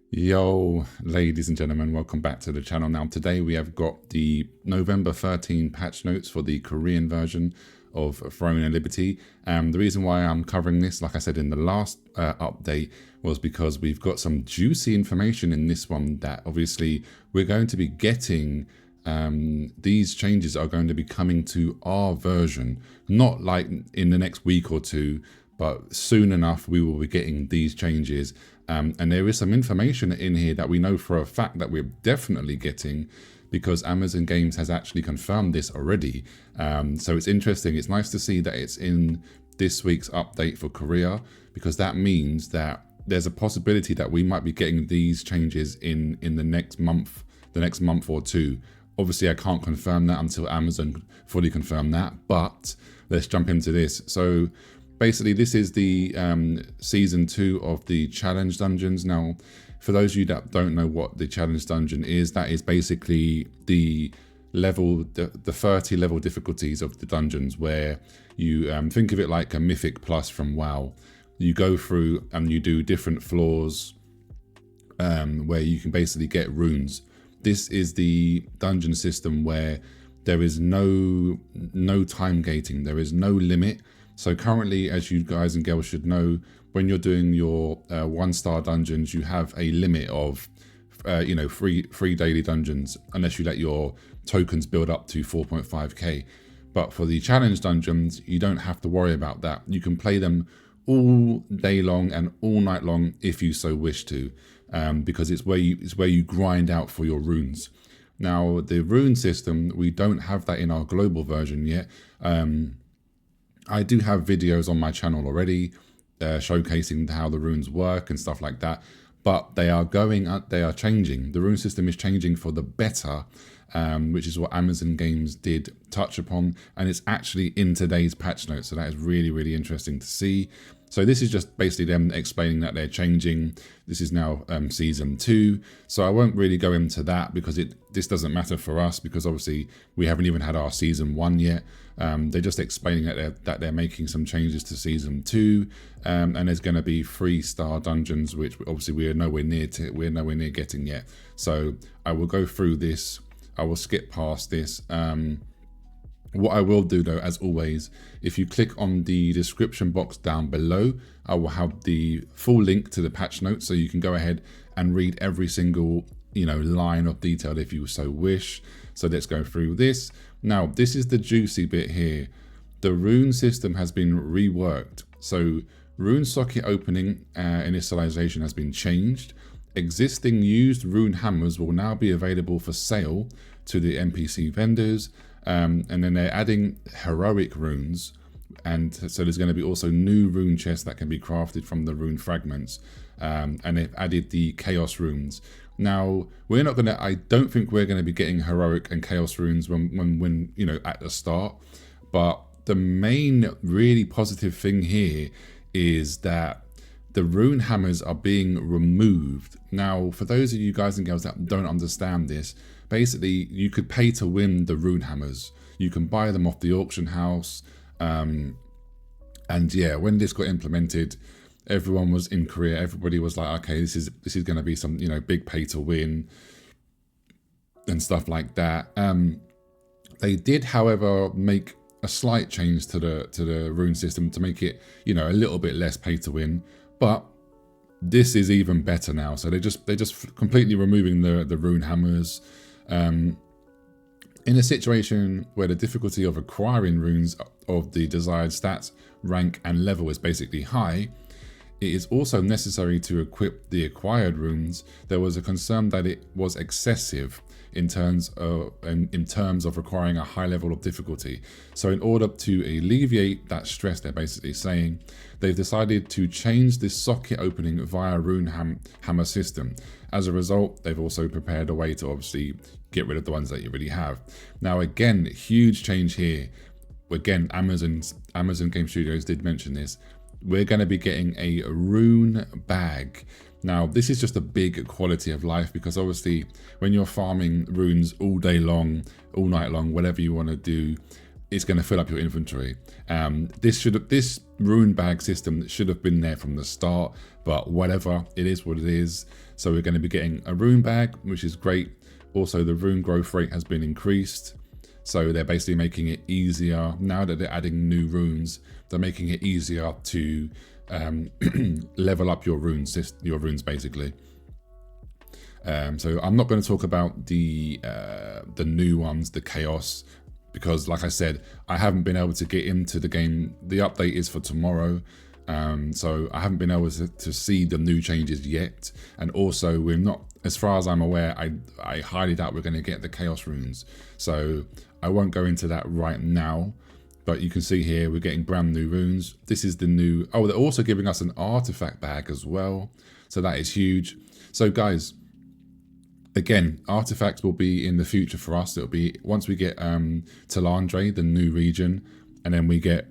Yo, ladies and gentlemen, welcome back to the channel. Now, today we have got the November 13 patch notes for the Korean version of Throne and Liberty. The reason why I'm covering this, like I said in the last update, was because we've got some juicy information in this one that obviously we're going to be getting. These changes are going to be coming to our version, not like in the next week or two, but soon enough we will be getting these changes. And there is some information in here that we know for a fact that we're definitely getting, because Amazon Games has actually confirmed this already. So it's interesting. It's nice to see that it's in this week's update for Korea, because that means that there's a possibility that we might be getting these changes in the next month or two. Obviously, I can't confirm that until Amazon fully confirm that, but let's jump into this. So basically, this is the season 2 of the challenge dungeons. Now, for those of you that don't know what the challenge dungeon is, that is basically the 30 level difficulties of the dungeons, where you think of it like a Mythic Plus from WoW. You go through and you do different floors where you can basically get runes. This is the dungeon system where there is no time gating. There is no limit. So currently, as you guys and girls should know, when you're doing your 1-star dungeons, you have a limit of free daily dungeons, unless you let your tokens build up to 4.5k. But for the challenge dungeons, you don't have to worry about that. You can play them all day long and all night long if you so wish to, because it's where you grind out for your runes. Now, the rune system, we don't have that in our global version yet. I do have videos on my channel already showcasing how the runes work and stuff like that, but they are changing. The rune system is changing for the better, which is what Amazon Games did touch upon, and it's actually in today's patch notes. So that is really, really interesting to see. So this is just basically them explaining that they're changing. This is now season 2. So I won't really go into that, because this doesn't matter for us, because obviously we haven't even had our season 1 yet. They're just explaining that they're making some changes to season 2, and there's going to be 3-star dungeons, which obviously we're nowhere near getting yet. So I will go through this. I will skip past this. What I will do, though, as always, if you click on the description box down below, I will have the full link to the patch notes, so you can go ahead and read every single line of detail if you so wish. So let's go through this. Now, this is the juicy bit here. The rune system has been reworked. So rune socket opening initialization has been changed. Existing used rune hammers will now be available for sale to the NPC vendors. And then they're adding heroic runes, and so there's going to be also new rune chests that can be crafted from the rune fragments, and they've added the chaos runes. Now, I don't think we're going to be getting heroic and chaos runes when at the start, but the main really positive thing here is that the rune hammers are being removed. Now, for those of you guys and girls that don't understand this, basically you could pay to win the rune hammers. You can buy them off the auction house. And yeah, when this got implemented, everyone was in Korea. Everybody was like, okay, this is going to be some big pay to win and stuff like that. They did, however, make a slight change to the rune system to make it a little bit less pay to win. But this is even better now. So they're just completely removing the rune hammers. In a situation where the difficulty of acquiring runes of the desired stats, rank, and level is basically high, it is also necessary to equip the acquired runes. There was a concern that it was excessive in terms of requiring a high level of difficulty. So in order to alleviate that stress, they're basically saying they've decided to change this socket opening via rune hammer system. As a result, they've also prepared a way to obviously get rid of the ones that you already have. Now, again, huge change here. Again, Amazon Game Studios did mention this. We're going to be getting a rune bag. Now, this is just a big quality of life, because obviously when you're farming runes all day long, all night long, whatever you want to do, it's going to fill up your inventory. This rune bag system should have been there from the start, but whatever, it is what it is. So we're going to be getting a rune bag, which is great. Also, the rune growth rate has been increased. So they're basically making it easier. Now that they're adding new runes, they're making it easier to level up your runes basically. So I'm not going to talk about the new ones, the chaos, because like I said, I haven't been able to get into the game. The update is for tomorrow. So I haven't been able to see the new changes yet. And also we're not, as far as I'm aware, I highly doubt we're going to get the chaos runes. So I won't go into that right now, but you can see here, we're getting brand new runes. This is the new, oh, they're also giving us an artifact bag as well. So that is huge. So guys, again, artifacts will be in the future for us. It'll be once we get Talandre, the new region, and then we get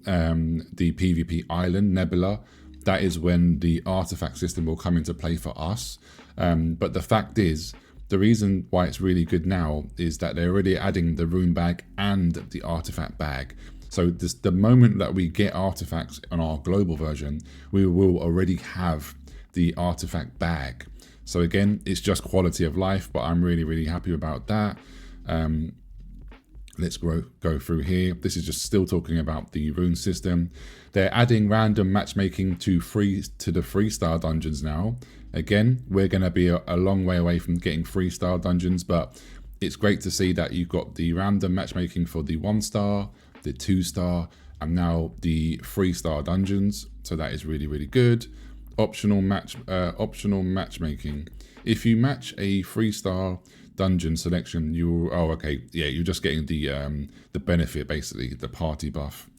the PvP island, Nebula. That is when the artifact system will come into play for us. But the fact is, the reason why it's really good now is that they're already adding the rune bag and the artifact bag. So the moment that we get artifacts on our global version, we will already have the artifact bag. So again, it's just quality of life, but I'm really, really happy about that. Let's go through here. This is just still talking about the rune system. They're adding random matchmaking to the 3-star dungeons now. Again, we're going to be a long way away from getting 3-star dungeons, but it's great to see that you've got the random matchmaking for the 1-star, the 2-star, and now the 3-star dungeons. So that is really, really good. Optional matchmaking. If you match a 3-star dungeon selection, you're just getting the benefit, basically the party buff,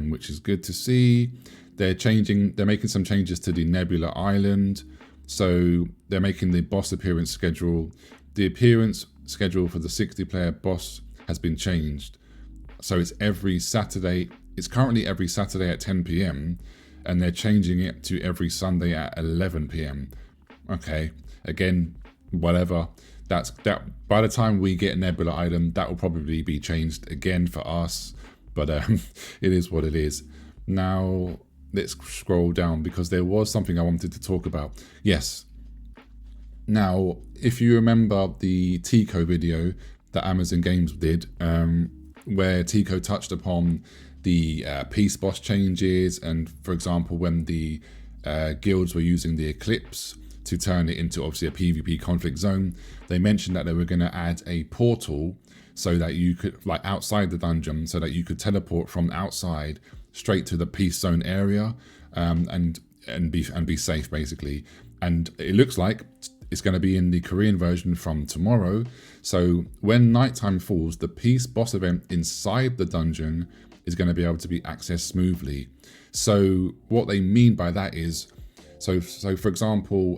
which is good to see. They're making some changes to the Nebula Island. So they're making the boss appearance schedule. The appearance schedule for the 60-player boss has been changed. So it's every Saturday. It's currently every Saturday at 10 p.m. and they're changing it to every Sunday at 11 p.m. Okay, again, whatever. That by the time we get Nebula Island, that will probably be changed again for us. But it is what it is. Now let's scroll down because there was something I wanted to talk about. Yes. Now, if you remember the Tico video that Amazon Games did, where Tico touched upon the peace boss changes, and for example, when the guilds were using the Eclipse to turn it into obviously a PvP conflict zone, they mentioned that they were going to add a portal so that you could, like outside the dungeon, so that you could teleport from outside straight to the peace zone area, and be safe basically. And it looks like it's going to be in the Korean version from tomorrow. So when nighttime falls, the peace boss event inside the dungeon is going to be able to be accessed smoothly. So what they mean by that is, so for example,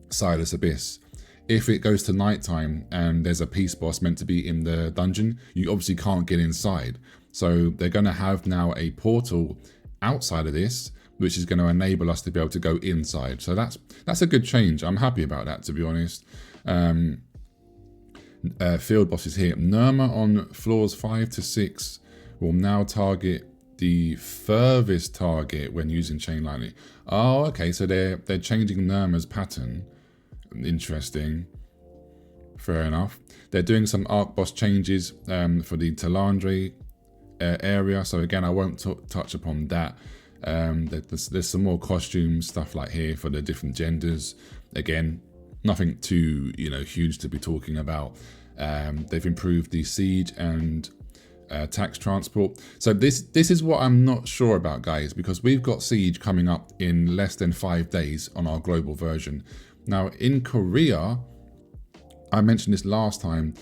Silas Abyss, if it goes to nighttime and there's a peace boss meant to be in the dungeon, you obviously can't get inside. So they're going to have now a portal outside of this, which is going to enable us to be able to go inside. So that's a good change. I'm happy about that, to be honest. Field bosses here. Nirma on floors 5 to 6 will now target the furthest target when using chain lightning. Oh, okay. So they're changing Nirma's pattern. Interesting. Fair enough. They're doing some arc boss changes for the Talandre area. So again, I won't touch upon that. There's some more costume stuff like here for the different genders. Again, nothing too huge to be talking about. They've improved the siege and tax transport. So this is what I'm not sure about, guys, because we've got siege coming up in less than 5 days on our global version. Now in Korea, I mentioned this last time,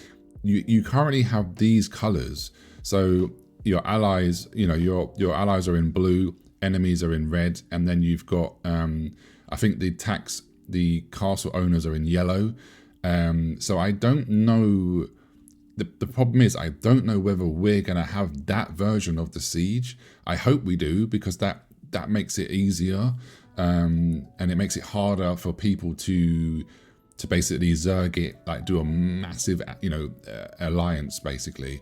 you currently have these colors. So your allies, your allies are in blue, enemies are in red, and then you've got I think the castle owners are in yellow. So I don't know. The problem is, I don't know whether we're going to have that version of the siege. I hope we do, because that makes it easier, and it makes it harder for people to basically zerg it, like do a massive alliance basically,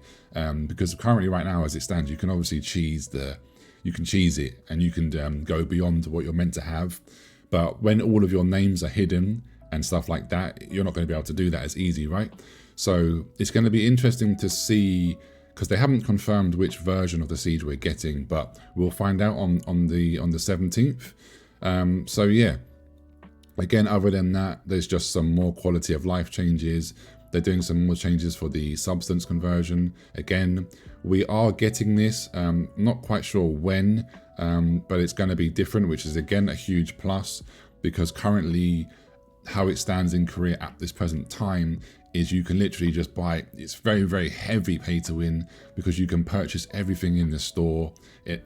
because currently right now as it stands, you can obviously cheese it and you can go beyond what you're meant to have. But when all of your names are hidden and stuff like that, you're not going to be able to do that as easy, right? So it's going to be interesting to see, because they haven't confirmed which version of the siege we're getting, but we'll find out on the 17th. So yeah, again, other than that, there's just some more quality of life changes. They're doing some more changes for the substance conversion. Again, we are getting this, not quite sure when, but it's going to be different, which is again a huge plus, because currently how it stands in Korea at this present time is you can literally just buy, it's very, very heavy pay to win, because you can purchase everything in the store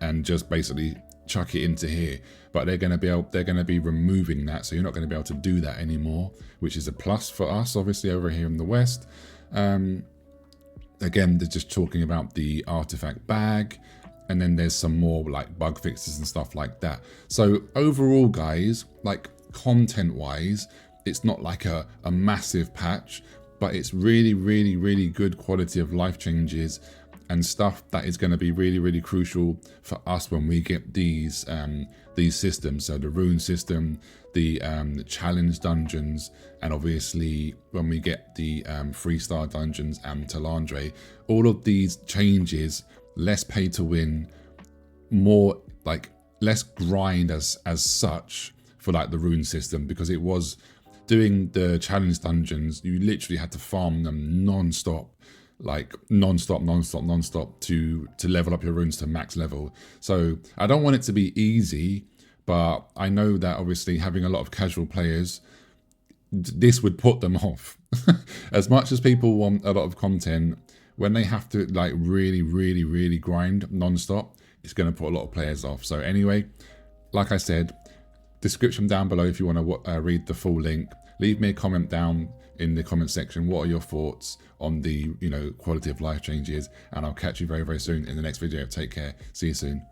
and just basically chuck it into here. But they're going to be removing that, so you're not going to be able to do that anymore, which is a plus for us, obviously, over here in the West. Again, they're just talking about the artifact bag, and then there's some more like bug fixes and stuff like that. So overall, guys, like content wise, it's not like a massive patch, but it's really, really, really good quality of life changes and stuff that is going to be really, really crucial for us when we get these systems. So the Rune system, the challenge dungeons, and obviously when we get the 3-star dungeons and Talandre, all of these changes, less pay to win, more like less grind as such for like the Rune system, because it was doing the challenge dungeons, you literally had to farm them non-stop, like non-stop to level up your runes to max level. So I don't want it to be easy, but I know that obviously having a lot of casual players, this would put them off. As much as people want a lot of content, when they have to like really, really, really grind non-stop, it's going to put a lot of players off. So anyway, like I said, description down below if you want to read the full link. Leave me a comment down in the comment section. What are your thoughts on the quality of life changes? And I'll catch you very, very soon in the next video. Take care. See you soon.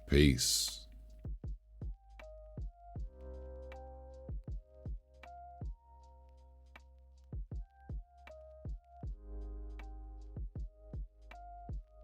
Peace.